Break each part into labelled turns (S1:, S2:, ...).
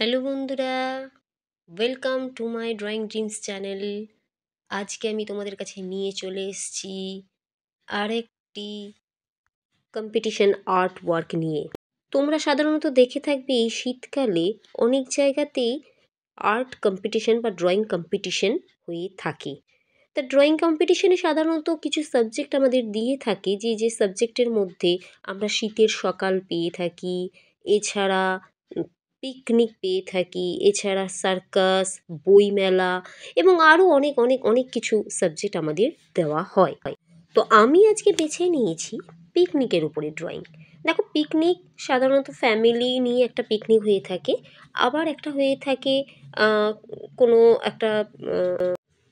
S1: Hello বন্ধুরা, welcome to my drawing dreams channel. আজকে আমি তোমাদের কাছে নিয়ে চলে এসেছি আরেকটি কম্পিটিশন আর্ট ওয়ার্ক নিয়ে। তোমরা সাধারণত দেখে থাকবে এই শীতকালে অনেক জায়গাতেই আর্ট কম্পিটিশন বা ড্রয়িং কম্পিটিশন হয়ে থাকে। তা ড্রয়িং কম্পিটিশনে সাধারণত কিছু সাবজেক্ট আমাদের দিয়ে থাকে, যে সাবজেক্টের মধ্যে আমরা শীতের সকাল পেয়ে থাকি, এছাড়া পিকনিক পেয়ে থাকি, এছাড়া সার্কাস, বইমেলা এবং আরও অনেক অনেক অনেক কিছু সাবজেক্ট আমাদের দেওয়া হয়। তো আমি আজকে বেছে নিয়েছি পিকনিকের উপরে ড্রয়িং। দেখো, পিকনিক সাধারণত ফ্যামিলি নিয়ে একটা পিকনিক হয়ে থাকে, আবার একটা হয়ে থাকে কোনো একটা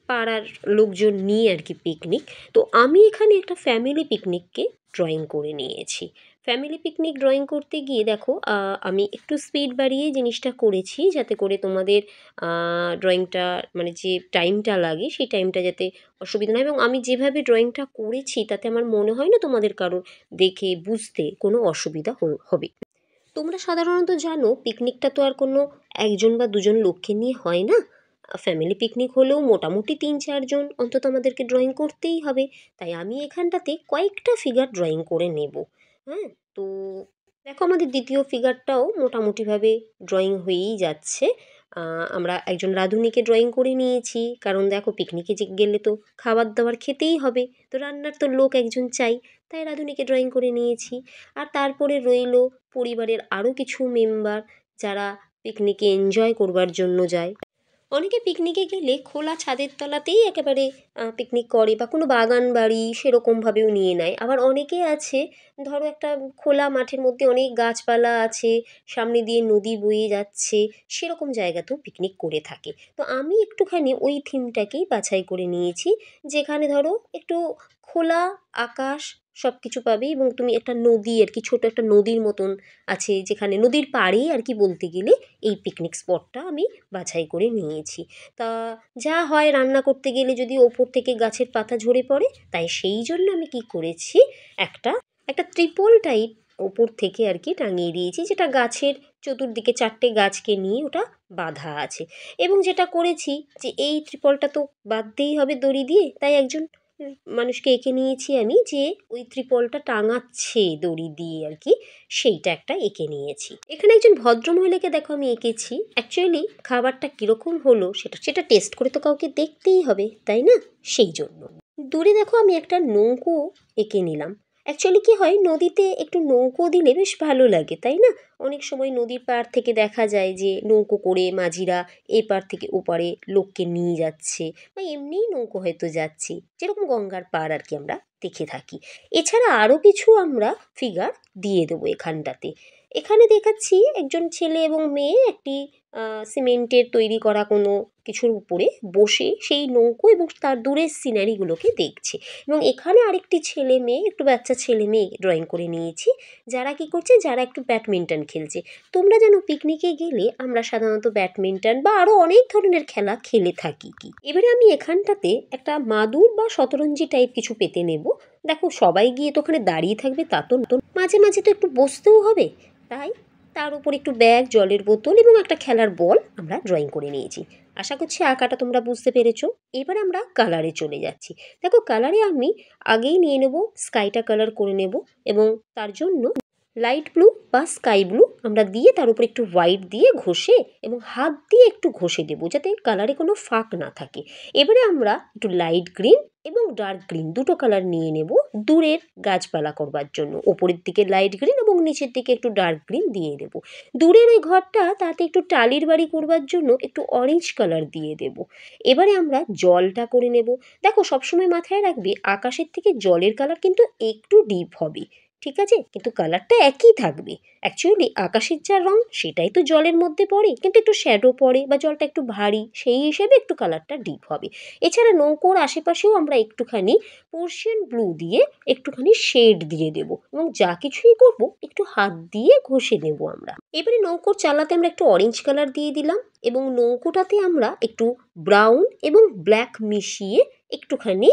S1: পাড়ার লোকজন নিয়ে আর কি পিকনিক। তো আমি এখানে একটা ফ্যামিলি পিকনিককে ড্রয়িং করে নিয়েছি। ফ্যামিলি পিকনিক ড্রয়িং করতে গিয়ে দেখো, আমি একটু স্পিড বাড়িয়ে জিনিসটা করেছি যাতে করে তোমাদের ড্রয়িংটা মানে যে টাইমটা লাগে সেই টাইমটা যাতে অসুবিধা না হয়, এবং আমি যেভাবে ড্রয়িংটা করেছি তাতে আমার মনে হয় না তোমাদের কারোর দেখে বুঝতে কোনো অসুবিধা হবে। তোমরা সাধারণত জানো পিকনিকটা তো আর কোনো একজন বা দুজন লোককে নিয়ে হয় না। ফ্যামিলি পিকনিক হলেও মোটামুটি ৩-৪ জন অন্তত আমাদেরকে ড্রয়িং করতেই হবে। তাই আমি এখানটাতে কয়েকটা ফিগার ড্রয়িং করে নেব। হ্যাঁ, তো দেখো আমাদের দ্বিতীয় ফিগারটাও মোটামুটিভাবে ড্রয়িং হয়েই যাচ্ছে। আমরা একজন রাঁধুনিকে ড্রয়িং করে নিয়েছি, কারণ দেখো পিকনিকে যে গেলে তো খাবার দাবার খেতেই হবে, তো রান্নার তো লোক একজন চাই, তাই রাঁধুনিকে ড্রয়িং করে নিয়েছি। আর তারপরে রইল পরিবারের আরও কিছু মেম্বার যারা পিকনিকে এনজয় করবার জন্য যায়। অনেকে পিকনিকে গেলে খোলা ছাদের তলাতেই একেবারে পিকনিক করে বা কোনো বাগান বাড়ি সেরকমভাবেও নিয়ে নেয়। আবার অনেকে আছে, ধরো একটা খোলা মাঠের মধ্যে অনেক গাছপালা আছে, সামনে দিয়ে নদী বয়ে যাচ্ছে, সেরকম জায়গাতেও পিকনিক করে থাকে। তো আমি একটুখানি ওই থিমটাকেই বাছাই করে নিয়েছি, যেখানে ধরো একটু খোলা আকাশ সব কিছু পাবে, এবং তুমি একটা নদী আর কি, ছোটো একটা নদীর মতন আছে, যেখানে নদীর পাড়েই আর কি বলতে গেলে এই পিকনিক স্পটটা আমি বাছাই করে নিয়েছি। তা যা হয় রান্না করতে গেলে যদি ওপর থেকে গাছের পাতা ঝরে পড়ে, তাই সেই জন্য আমি কি করেছি, একটা একটা ত্রিপল টাইপ ওপর থেকে আর কি টাঙিয়ে দিয়েছি, যেটা গাছের চতুর্দিকে 4টে গাছকে নিয়ে ওটা বাঁধা আছে। এবং যেটা করেছি যে এই ত্রিপলটা তো বাঁধতেই হবে দড়ি দিয়ে, তাই একজন মানুষকে এঁকে নিয়েছি আমি, যে ওই ত্রিপলটা টাঙাচ্ছে দড়ি দিয়ে আর কি, সেইটা একটা এঁকে নিয়েছি। এখানে একজন ভদ্রমহিলাকে দেখো আমি এঁকেছি। অ্যাকচুয়ালি খাবারটা কীরকম হলো সেটা সেটা টেস্ট করে তো কাউকে দেখতেই হবে, তাই না? সেই জন্য দূরে দেখো আমি একটা নৌকো এঁকে নিলাম। অ্যাকচুয়ালি কী হয়, নদীতে একটু নৌকো দিলে বেশ ভালো লাগে, তাই না? অনেক সময় নদীর পাড় থেকে দেখা যায় যে নৌকো করে মাঝিরা এই পাড় থেকে ওপারে লোককে নিয়ে যাচ্ছে, বা এমনিই নৌকো হয়তো যাচ্ছে, যেরকম গঙ্গার পাড় আর কি আমরা দেখে থাকি। এছাড়া আরও কিছু আমরা ফিগার দিয়ে দেবো এখানটাতে। এখানে দেখাচ্ছি একজন ছেলে এবং মেয়ে একটি সিমেন্টের তৈরি করা কোনো কিছুর উপরে বসে সেই নৌকো এবং তার দূরের সিনারিগুলোকে দেখছে। এবং এখানে আরেকটি ছেলে মেয়ে, একটু বাচ্চা ছেলে মেয়ে ড্রয়িং করে নিয়েছি, যারা কি করছে, যারা একটু ব্যাডমিন্টন খেলছে। তোমরা জানো পিকনিকে গেলে আমরা সাধারণত ব্যাডমিন্টন বা আরও অনেক ধরনের খেলা খেলে থাকি। এবারে আমি এখানটাতে একটা মাদুর বা শতরঞ্জি টাইপ কিছু পেতে নেব। দেখো সবাই গিয়ে তো ওখানে দাঁড়িয়ে থাকবে তা তো নতুন, মাঝে মাঝে তো একটু বসতেও হবে, তাই তার উপর একটু ব্যাগ, জলের বোতল এবং একটা খেলার বল আমরা ড্রয়িং করে নিয়েছি। আশা করছি আঁকাটা তোমরা বুঝতে পেরেছো। এবার আমরা কালারে চলে যাচ্ছি। দেখো কালারে আমি আগেই নিয়ে নেব স্কাইটা কালার করে নেব, এবং তার জন্য লাইট ব্লু বা স্কাই ব্লু আমরা দিয়ে তার উপর একটু হোয়াইট দিয়ে ঘষে এবং হাত দিয়ে একটু ঘষে দেবো, যাতে কালারে কোনো ফাঁক না থাকে। এবারে আমরা একটু লাইট গ্রিন এবং ডার্ক গ্রিন দুটো কালার নিয়ে নেব দূরের গাছপালা করবার জন্য। ওপরের দিকে লাইট গ্রিন এবং নিচের দিকে একটু ডার্ক গ্রিন দিয়ে দেবো। দূরের ওই ঘরটা তাতে একটু টালির বাড়ি করবার জন্য একটু অরেঞ্জ কালার দিয়ে দেব। এবারে আমরা জলটা করে নেব। দেখো সবসময় মাথায় রাখবে আকাশের থেকে জলের কালার কিন্তু একটু ডিপ হবে, ঠিক আছে, কিন্তু কালারটা একই থাকবে। অ্যাকচুয়ালি আকাশের যা রং সেটাই তো জলের মধ্যে পড়ে, কিন্তু একটু শ্যাডো পড়ে বা জলটা একটু ভারী, সেই হিসেবে একটু কালারটা ডিপ হবে। এছাড়া নৌকোর আশেপাশেও আমরা একটুখানি পোর্শিয়ান ব্লু দিয়ে একটুখানি শেড দিয়ে দেব, এবং যা কিছুই করব একটু হাত দিয়ে ঘষে নেব আমরা। এবারে নৌকোর চালাতে আমরা একটু অরেঞ্জ কালার দিয়ে দিলাম, এবং নৌকোটাতে আমরা একটু ব্রাউন এবং ব্ল্যাক মিশিয়ে একটুখানি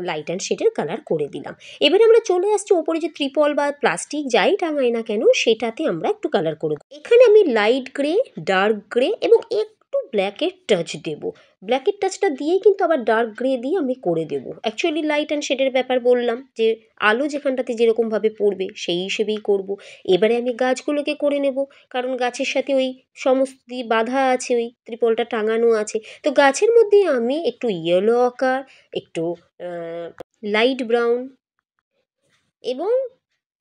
S1: লাইট অ্যান্ড শেডের কালার করে দিলাম। এবারে আমরা চলে আসছি ওপরে যে ত্রিপল বা প্লাস্টিক যাই টাঙাই না কেন সেটাতে আমরা একটু কালার করে দেবো। এখানে আমি লাইট গ্রে, ডার্ক গ্রে এবং একটু ব্ল্যাকের টাচ দেবো। ব্ল্যাকের টাচটা দিয়েই কিন্তু আবার ডার্ক গ্রে দিয়ে আমি করে দেবো। অ্যাকচুয়ালি লাইট অ্যান্ড শেডের ব্যাপার বললাম যে আলো যেখানটাতে যেরকমভাবে পড়বে সেই হিসেবেই করব। এবারে আমি গাছগুলোকে করে নেব, কারণ গাছের সাথে ওই সমস্ত বাঁধা আছে, ওই ত্রিপলটা টাঙানো আছে। তো গাছের মধ্যে আমি একটু ইয়েলো আকার, একটু লাইট ব্রাউন এবং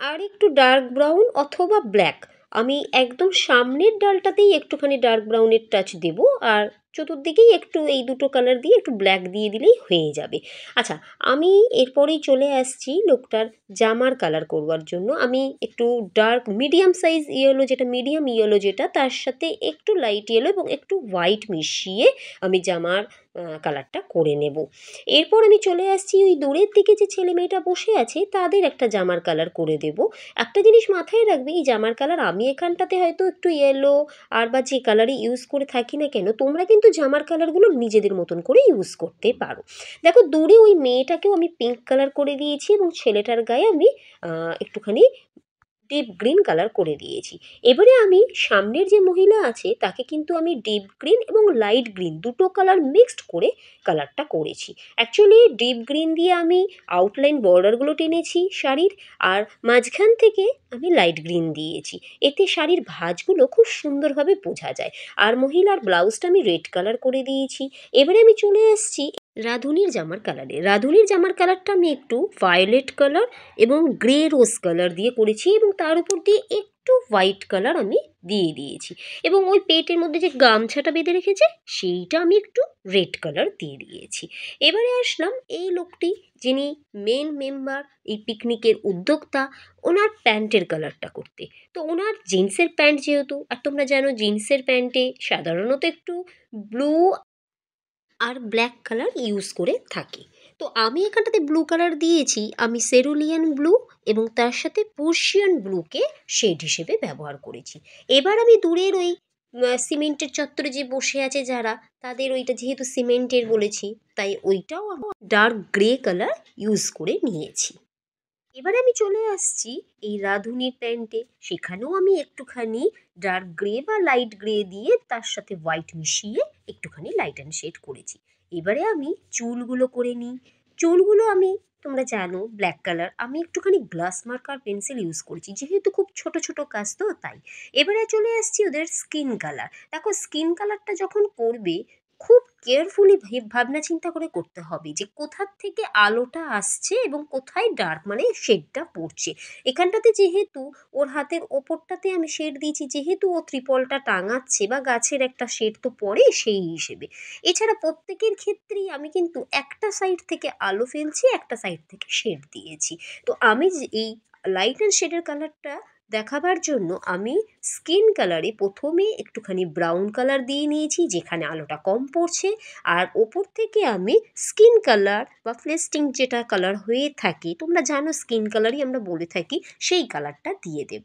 S1: আর একটু ডার্ক ব্রাউন অথবা ব্ল্যাক, আমি একদম সামনের ডালটাতেই একটুখানি ডার্ক ব্রাউনের টাচ দেব, আর চতুর্দিকেই একটু এই দুটো কালার দিয়ে একটু ব্ল্যাক দিয়ে দিলেই হয়ে যাবে। আচ্ছা, আমি এরপরেই চলে আসছি লোকটার জামার কালার করবার জন্য। আমি একটু ডার্ক মিডিয়াম সাইজ ইয়েলো, যেটা মিডিয়াম ইয়েলো যেটা, তার সাথে একটু লাইট ইয়েলো এবং একটু হোয়াইট মিশিয়ে আমি জামার কালারটা করে নেব। এরপর আমি চলে আসছি ওই দূরের দিকে যে ছেলে মেয়েটা বসে আছে তাদের একটা জামার কালার করে দেব। একটা জিনিস মাথায় রাখবে, এই জামার কালার আমি এখানটাতে হয়তো একটু ইয়েলো আর বা যে কালারই ইউজ করে থাকি না কেন, তোমরা কিন্তু জামার কালারগুলো নিজেদের মতন করে ইউজ করতে পারো। দেখো দূরে ওই মেয়েটাকেও আমি পিঙ্ক কালার করে দিয়েছি এবং ছেলেটার গায়ে আমি একটুখানি ডিপ গ্রিন কালার করে দিয়েছি। এবারে আমি সামনের যে মহিলা আছে তাকে কিন্তু আমি ডিপ গ্রিন এবং লাইট গ্রিন দুটো কালার মিক্সড করে কালারটা করেছি। অ্যাকচুয়ালি ডিপ গ্রিন দিয়ে আমি আউটলাইন বর্ডারগুলো টেনেছি শাড়ির, আর মাঝখান থেকে আমি লাইট গ্রিন দিয়েছি, এতে শাড়ির ভাঁজগুলো খুব সুন্দরভাবে বোঝা যায়। আর মহিলার ব্লাউজটা আমি রেড কালার করে দিয়েছি। এবারে আমি চলে এসেছি রাঁধুনির জামার কালারে। রাঁধুনির জামার কালারটা আমি একটু ভায়োলেট কালার এবং গ্রে রোজ কালার দিয়ে করেছি এবং তার উপর দিয়ে একটু হোয়াইট কালার আমি দিয়ে দিয়েছি, এবং ওই পেটের মধ্যে যে গামছাটা বেঁধে রেখেছে সেইটা আমি একটু রেড কালার দিয়ে দিয়েছি। এবারে আসলাম এই লোকটি, যিনি মেন মেম্বার, এই পিকনিকের উদ্যোক্তা, ওনার প্যান্টের কালারটা করতে। তো ওনার জিন্সের প্যান্ট যেহেতু, আর তোমরা জানো জিন্সের প্যান্টে সাধারণত একটু ব্লু আর ব্ল্যাক কালার ইউজ করে থাকি। তো আমি এখানটাতে ব্লু কালার দিয়েছি, আমি সেরুলিয়ান ব্লু এবং তার সাথে পার্সিয়ান ব্লুকে শেড হিসেবে ব্যবহার করেছি। এবার আমি দূরের ওই সিমেন্টের চত্বরে যে বসে আছে যারা, তাদের ওইটা যেহেতু সিমেন্টের বলেছি তাই ওইটাও আমি ডার্ক গ্রে কালার ইউজ করে নিয়েছি। এবারে আমি চলে আসছি এই রাঁধুনির প্যান্টে, সেখানেও আমি একটুখানি ডার্ক গ্রে বা লাইট গ্রে দিয়ে তার সাথে হোয়াইট মিশিয়ে একটুখানি লাইট অ্যান্ড শেড করেছি। এবারে আমি চুলগুলো করে নিই। চুলগুলো আমি, তোমরা জানো ব্ল্যাক কালার, আমি একটুখানি গ্লাস মার্কার পেন্সিল ইউজ করেছি যেহেতু খুব ছোট ছোট কাজ তো তাই। এবারে চলে আসছি ওদের স্কিন কালার। দেখো স্কিন কালারটা যখন করবে খুব কেয়ারফুলি ভাবনা চিন্তা করে করতে হবে যে কোথার থেকে আলোটা আসছে এবং কোথায় ডার্ক মানে শেডটা পড়ছে। এখানটাতে যেহেতু ওর হাতের ওপরটাতে আমি শেড দিয়েছি, যেহেতু ও ত্রিপলটা টাঙাচ্ছে বা গাছের একটা শেড তো পড়ে সেই হিসেবে। এছাড়া প্রত্যেকের ক্ষেত্রেই আমি কিন্তু একটা সাইড থেকে আলো ফেলছি, একটা সাইড থেকে শেড দিয়েছি। তো আমি এই লাইট অ্যান্ড শেডের কালারটা দেখাবার জন্য আমি স্কিন কালারে প্রথমে একটুখানি ব্রাউন কালার দিয়ে নিয়েছি যেখানে আলোটা কম পড়ছে, আর ওপর থেকে আমি স্কিন কালার বা ফ্লেস্টিং যেটা কালার হয়ে থাকে, তোমরা জানো স্কিন কালারই আমরা বলে থাকি, সেই কালারটা দিয়ে দেব।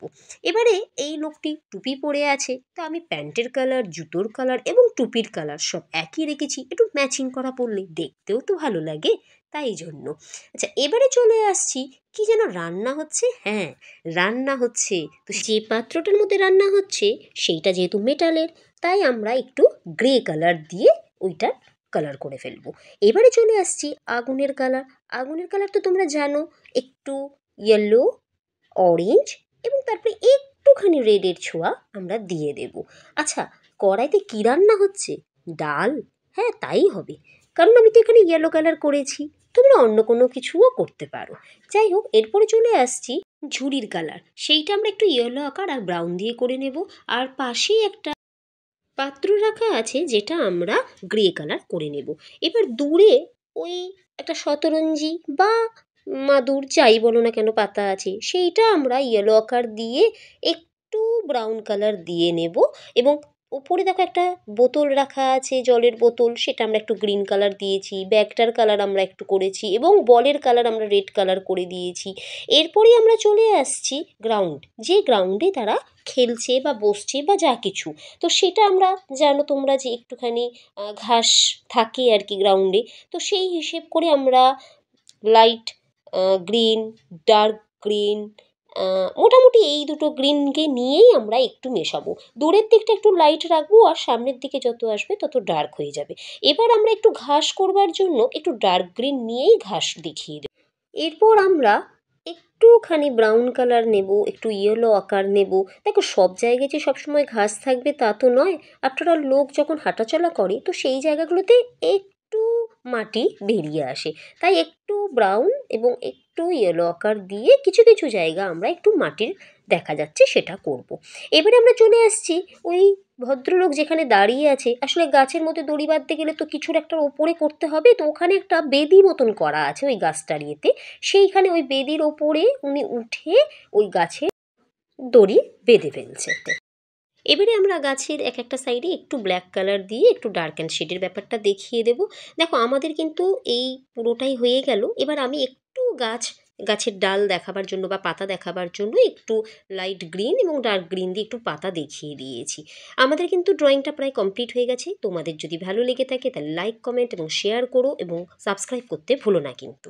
S1: এবারে এই লোকটি টুপি পরে আছে, তো আমি প্যান্টের কালার, জুতোর কালার এবং টুপির কালার সব একই রেখেছি, একটু ম্যাচিং করা পড়লে দেখতেও তো ভালো লাগে, তাই জন্য। আচ্ছা, এবারে চলে আসছি, কি যেন রান্না হচ্ছে, হ্যাঁ রান্না হচ্ছে, তো যে পাত্রটার মধ্যে রান্না হচ্ছে সেইটা যেহেতু মেটালের, তাই আমরা একটু গ্রে কালার দিয়ে ওইটা কালার করে ফেলবো। এবারে চলে আসছি আগুনের কালার। আগুনের কালার তো তোমরা জানো, একটু ইয়েলো, অরেঞ্জ এবং তারপরে একটুখানি রেডের ছোঁয়া আমরা দিয়ে দেব। আচ্ছা, কড়াইতে কী রান্না হচ্ছে? ডাল? হ্যাঁ তাই হবে, কারণ আমি তো এখানে ইয়েলো কালার করেছি, তোমরা অন্য কোনো কিছুও করতে পারো। যাই হোক, এরপরে চলে আসছি ঝুড়ির কালার, সেইটা আমরা একটু ইয়েলো আকার আর ব্রাউন দিয়ে করে নেব। আর পাশেই একটা পাত্র রাখা আছে যেটা আমরা গ্রে কালার করে নেব। এবার দূরে ওই একটা শতরঞ্জি বা মাদুর যাই বলো না কেন পাতা আছে, সেইটা আমরা ইয়েলো আকার দিয়ে একটু ব্রাউন কালার দিয়ে নেব, এবং ওপরে দেখো একটা বোতল রাখা আছে, জলের বোতল, সেটা আমরা একটু গ্রিন কালার দিয়েছি, ব্যাগটার কালার আমরা একটু করেছি এবং বলের কালার আমরা রেড কালার করে দিয়েছি। এরপরেই আমরা চলে আসছি গ্রাউন্ড, যে গ্রাউন্ডে তারা খেলছে বা বসছে বা যা কিছু, তো সেটা আমরা জানো তোমরা যে একটুখানি ঘাস থাকে আর কি গ্রাউন্ডে, তো সেই হিসেব করে আমরা লাইট গ্রিন, ডার্ক গ্রিন, মোটামুটি এই দুটো গ্রিনকে নিয়েই আমরা একটু মেশাবো। দূরের দিকটা একটু লাইট রাখবো আর সামনের দিকে যত আসবে তত ডার্ক হয়ে যাবে। এবার আমরা একটু ঘাস করবার জন্য একটু ডার্ক গ্রিন নিয়েই ঘাস দেখিয়ে দেব। এরপর আমরা একটুখানি ব্রাউন কালার নেব, একটু ইয়েলো আকার নেব। দেখো সব জায়গায় যে সবসময় ঘাস থাকবে তা তো নয়। আফটার অল লোক যখন হাঁটাচলা করে তো সেই জায়গাগুলোতে একটু মাটি বেরিয়ে আসে, তাই একটু ব্রাউন এবং একটু ইয়েলো আকার দিয়ে কিছু কিছু জায়গা আমরা একটু মাটির দেখা যাচ্ছে সেটা করব। এবারে আমরা চলে আসছি ওই ভদ্রলোক যেখানে দাঁড়িয়ে আছে, আসলে গাছের মধ্যে দড়ি বাঁধতে গেলে তো কিছুর একটা ওপরে করতে হবে, তো ওখানে একটা বেদি মতন করা আছে ওই গাছটার ইয়েতে, সেইখানে ওই বেদির ওপরে উনি উঠে ওই গাছে দড়ি বেঁধে ফেলছে। এবারে আমরা গাছের এক একটা সাইডে একটু ব্ল্যাক কালার দিয়ে একটু ডার্ক অ্যান্ড শেডের ব্যাপারটা দেখিয়ে দেব। দেখো আমাদের কিন্তু এই পুরোটাই হয়ে গেল। এবার আমি একটু গাছের ডাল দেখাবার জন্য বা পাতা দেখাবার জন্য একটু লাইট গ্রিন এবং ডার্ক গ্রিন দিয়ে একটু পাতা দেখিয়ে দিয়েছি। আমাদের কিন্তু ড্রয়িংটা প্রায় কমপ্লিট হয়ে গেছে। তোমাদের যদি ভালো লেগে থাকে তাহলে লাইক, কমেন্ট এবং শেয়ার করো এবং সাবস্ক্রাইব করতে ভুলো না কিন্তু।